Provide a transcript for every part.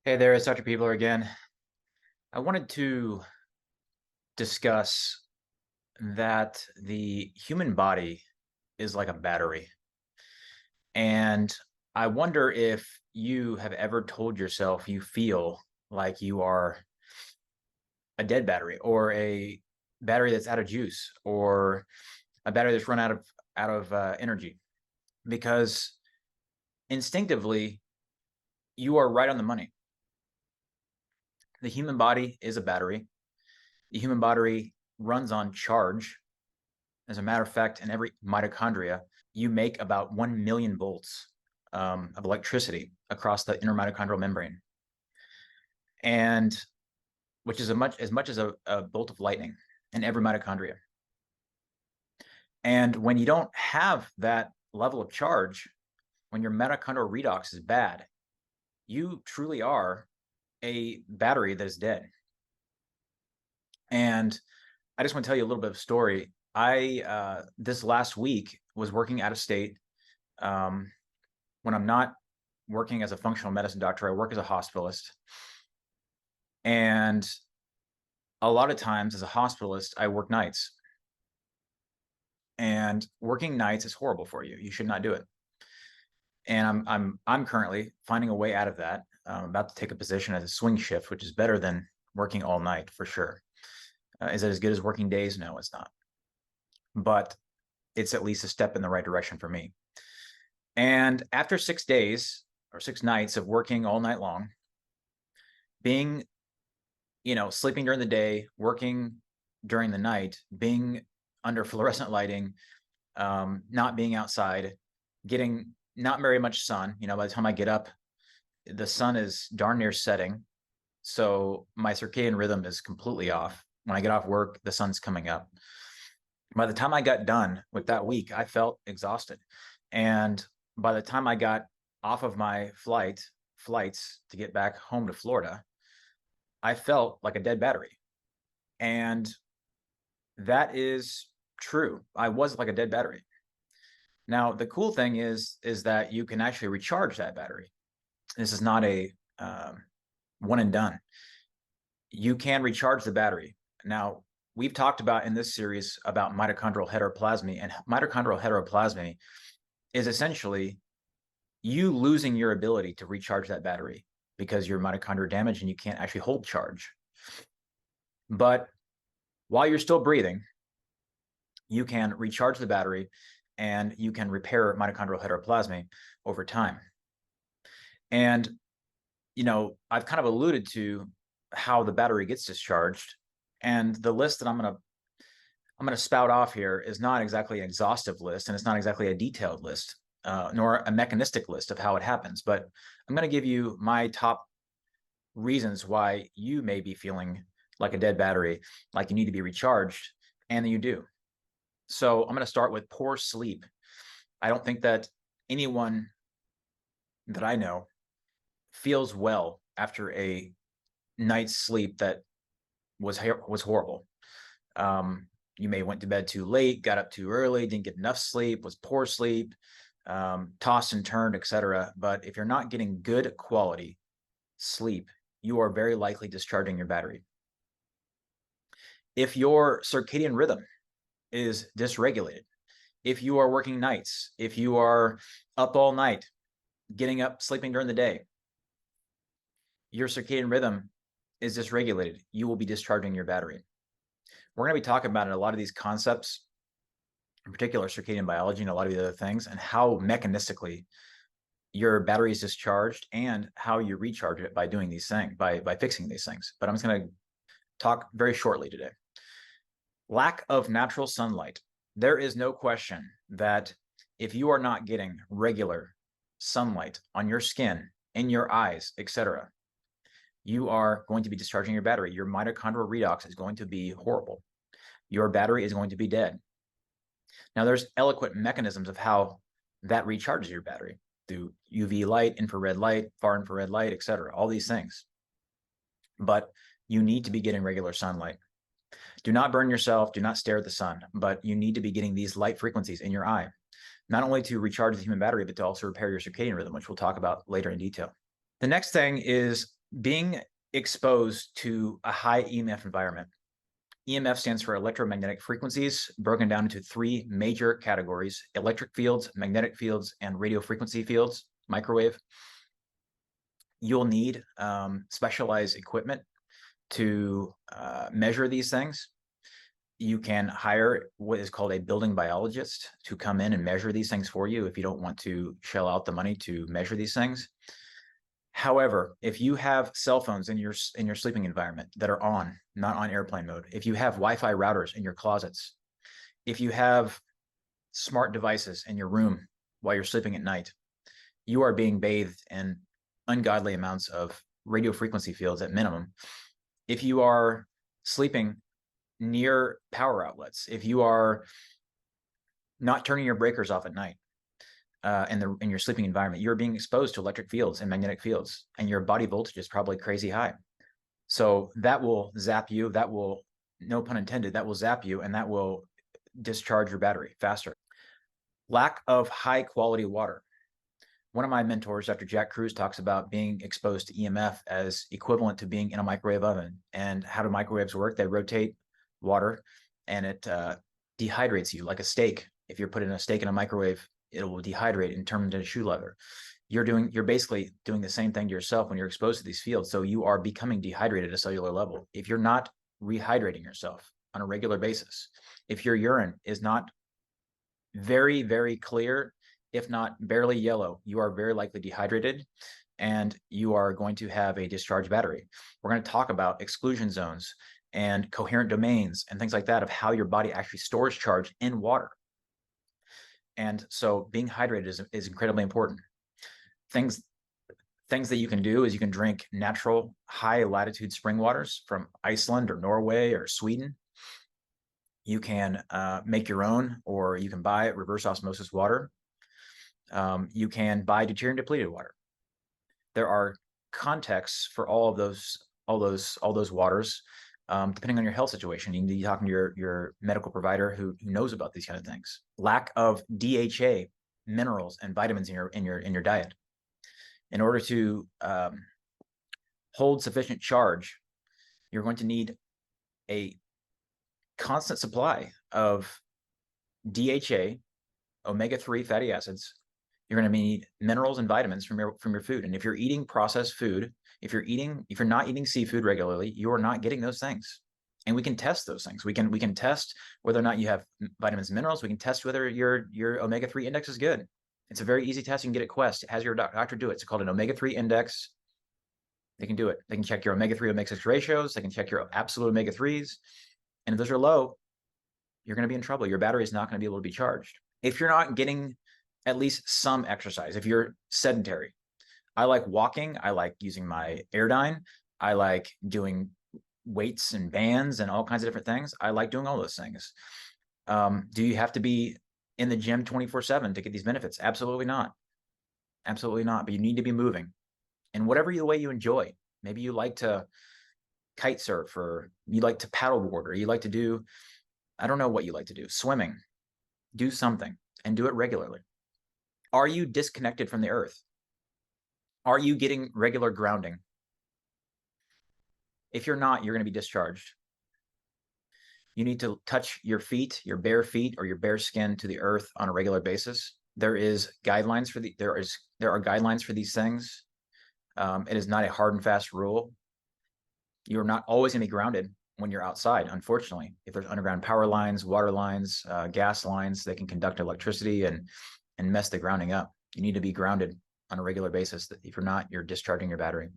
Hey there, it's Dr. Peebler again. I wanted to discuss that the human body is like a battery. And I wonder if you have ever told yourself you feel like you are a dead battery or a battery that's out of juice or a battery that's run out of energy. Because instinctively, you are right on the money. The human body is a battery. The human body runs on charge. As a matter of fact, in every mitochondria, you make about 1 million volts of electricity across the inner mitochondrial membrane, and which is as much as a bolt of lightning in every mitochondria. And when you don't have that level of charge, when your mitochondrial redox is bad, you truly are a battery that is dead. And I just want to tell you a little bit of a story. I this last week was working out of state. Um, when I'm not working as a functional medicine doctor, I work as a hospitalist. And a lot of times as a hospitalist, I work nights. And working nights is horrible for you. You should not do it. And I'm currently finding a way out of that. I'm about to take a position as a swing shift, which is better than working all night for sure. Is it as good as working days? No, it's not. But it's at least a step in the right direction for me. And after 6 days or 6 nights of working all night long, being, sleeping during the day, working during the night, being under fluorescent lighting, not being outside, getting not very much sun. By the time I get up, the sun is darn near setting. So my circadian rhythm is completely off. When I get off work, the sun's coming up. By the time I got done with that week, I felt exhausted. And by the time I got off of my flights to get back home to Florida, I felt like a dead battery. And that is true. I was like a dead battery. Now, the cool thing is that you can actually recharge that battery. This is not a one and done. You can recharge the battery. Now, we've talked about in this series about mitochondrial heteroplasmy, and mitochondrial heteroplasmy is essentially you losing your ability to recharge that battery because your mitochondria are damaged and you can't actually hold charge. But while you're still breathing, you can recharge the battery and you can repair mitochondrial heteroplasmy over time. And, I've kind of alluded to how the battery gets discharged. And the list that I'm going to spout off here is not exactly an exhaustive list, and it's not exactly a detailed list, nor a mechanistic list of how it happens. But I'm going to give you my top reasons why you may be feeling like a dead battery, like you need to be recharged, and you do. So I'm going to start with poor sleep. I don't think that anyone that I know feels well after a night's sleep that was horrible. You may went to bed too late, got up too early, didn't get enough sleep, was poor sleep, tossed and turned, etc. But if you're not getting good quality sleep, you are very likely discharging your battery. If your circadian rhythm is dysregulated, if you are working nights, if you are up all night, getting up, sleeping during the day, your circadian rhythm is dysregulated, you will be discharging your battery. We're going to be talking about a lot of these concepts, in particular circadian biology and a lot of the other things, and how mechanistically your battery is discharged and how you recharge it by doing these things, by fixing these things. But I'm just going to talk very shortly today. Lack of natural sunlight. There is no question that if you are not getting regular sunlight on your skin, in your eyes, etc., you are going to be discharging your battery. Your mitochondrial redox is going to be horrible. Your battery is going to be dead. Now, there's eloquent mechanisms of how that recharges your battery through UV light, infrared light, far infrared light, etc., all these things. But you need to be getting regular sunlight. Do not burn yourself. Do not stare at the sun, but you need to be getting these light frequencies in your eye, not only to recharge the human battery, but to also repair your circadian rhythm, which we'll talk about later in detail. The next thing is Being exposed to a high EMF environment. EMF stands for electromagnetic frequencies, broken down into three major categories: electric fields, magnetic fields, and radio frequency fields, microwave. You'll need specialized equipment to measure these things. You can hire what is called a building biologist to come in and measure these things for you if you don't want to shell out the money to measure these things. However, if you have cell phones in your sleeping environment that are on, not on airplane mode, if you have Wi-Fi routers in your closets, if you have smart devices in your room while you're sleeping at night, you are being bathed in ungodly amounts of radio frequency fields at minimum. If you are sleeping near power outlets, if you are not turning your breakers off at night, in your sleeping environment, you're being exposed to electric fields and magnetic fields, and your body voltage is probably crazy high. So that will zap you. That will, no pun intended, that will zap you, and that will discharge your battery faster. Lack of high quality water. One of my mentors, Dr. Jack Cruz, talks about being exposed to EMF as equivalent to being in a microwave oven. And how do microwaves work? They rotate water, and it dehydrates you like a steak. If you're putting a steak in a microwave, it will dehydrate and turn into shoe leather. You're basically doing the same thing to yourself when you're exposed to these fields. So you are becoming dehydrated at a cellular level. If you're not rehydrating yourself on a regular basis, if your urine is not very, very clear, if not barely yellow, you are very likely dehydrated, and you are going to have a discharged battery. We're going to talk about exclusion zones and coherent domains and things like that of how your body actually stores charge in water. And so being hydrated is incredibly important. Things that you can do is you can drink natural high latitude spring waters from Iceland or Norway or Sweden. You can make your own, or you can buy reverse osmosis water. You can buy deuterium depleted water. There are contexts for all those waters, depending on your health situation. You need to be talking to your medical provider who knows about these kind of things. Lack of DHA, minerals, and vitamins in your diet. In order to hold sufficient charge, you're going to need a constant supply of DHA, omega-3 fatty acids. You're going to need minerals and vitamins from your food. And if you're eating processed food, if you're not eating seafood regularly, you are not getting those things. And we can test those things. We can test whether or not you have vitamins and minerals. We can test whether your omega-3 index is good. It's a very easy test. You can get it Quest. Have your doctor do it. It's called an omega-3 index. They can do it. They can check your omega-3 omega-6 ratios. They can check your absolute omega-3s. And if those are low, you're going to be in trouble. Your battery is not going to be able to be charged. If you're not getting at least some exercise, if you're sedentary, I like walking. I like using my Airdyne. I like doing weights and bands and all kinds of different things. I like doing all those things. Do you have to be in the gym 24/7 to get these benefits? Absolutely not. Absolutely not. But you need to be moving in whatever way you enjoy. Maybe you like to kite surf, or you like to paddleboard, or you like to do, I don't know what you like to do, swimming. Do something and do it regularly. Are you disconnected from the earth? Are you getting regular grounding? If you're not, you're going to be discharged. You need to touch your feet, your bare feet or your bare skin to the earth on a regular basis. There are guidelines for these things. It is not a hard and fast rule. You're not always going to be grounded when you're outside, unfortunately. If there's underground power lines, water lines, gas lines, they can conduct electricity and mess the grounding up. You need to be grounded on a regular basis. If you're not, you're discharging your battery.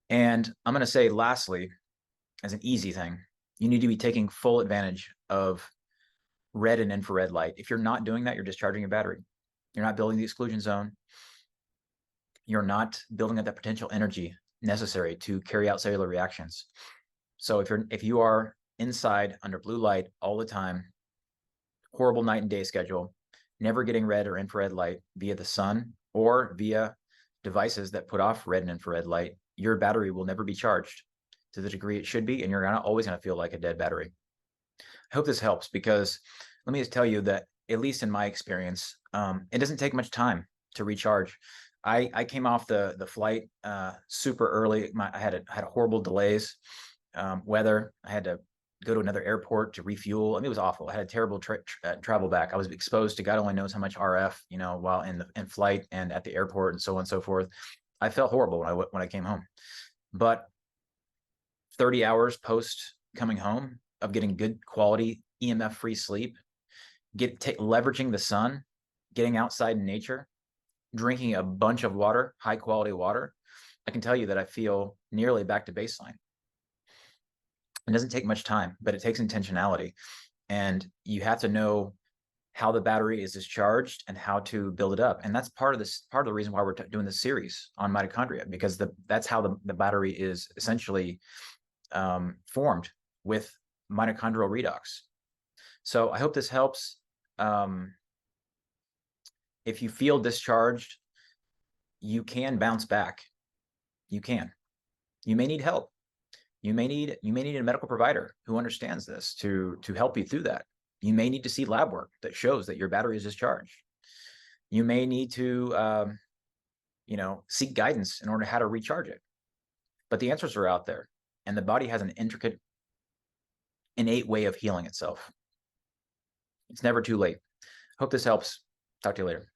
And I'm going to say, lastly, as an easy thing, you need to be taking full advantage of red and infrared light. If you're not doing that, you're discharging your battery. You're not building the exclusion zone. You're not building up that potential energy necessary to carry out cellular reactions. So if you are inside under blue light all the time, horrible night and day schedule, never getting red or infrared light via the sun or via devices that put off red and infrared light, your battery will never be charged to the degree it should be, and you're always going to feel like a dead battery. I hope this helps, because let me just tell you that, at least in my experience, it doesn't take much time to recharge. I came off the flight super early. I had a horrible delays, weather. I had to go to another airport to refuel. I mean, it was awful. I had a terrible travel back. I was exposed to God only knows how much RF, while in flight and at the airport and so on and so forth. I felt horrible when I came home. But 30 hours post coming home of getting good quality EMF free sleep, leveraging the sun, getting outside in nature, drinking a bunch of water, high quality water, I can tell you that I feel nearly back to baseline. It doesn't take much time, but it takes intentionality. And you have to know how the battery is discharged and how to build it up. And that's part of the reason why we're doing this series on mitochondria, because that's how the battery is essentially formed with mitochondrial redox. So I hope this helps. If you feel discharged, you can bounce back. You can. You may need help. You may need a medical provider who understands this to help you through that. You may need to see lab work that shows that your battery is discharged. You may need to seek guidance in order how to recharge it. But the answers are out there, and the body has an intricate, innate way of healing itself. It's never too late. Hope this helps. Talk to you later.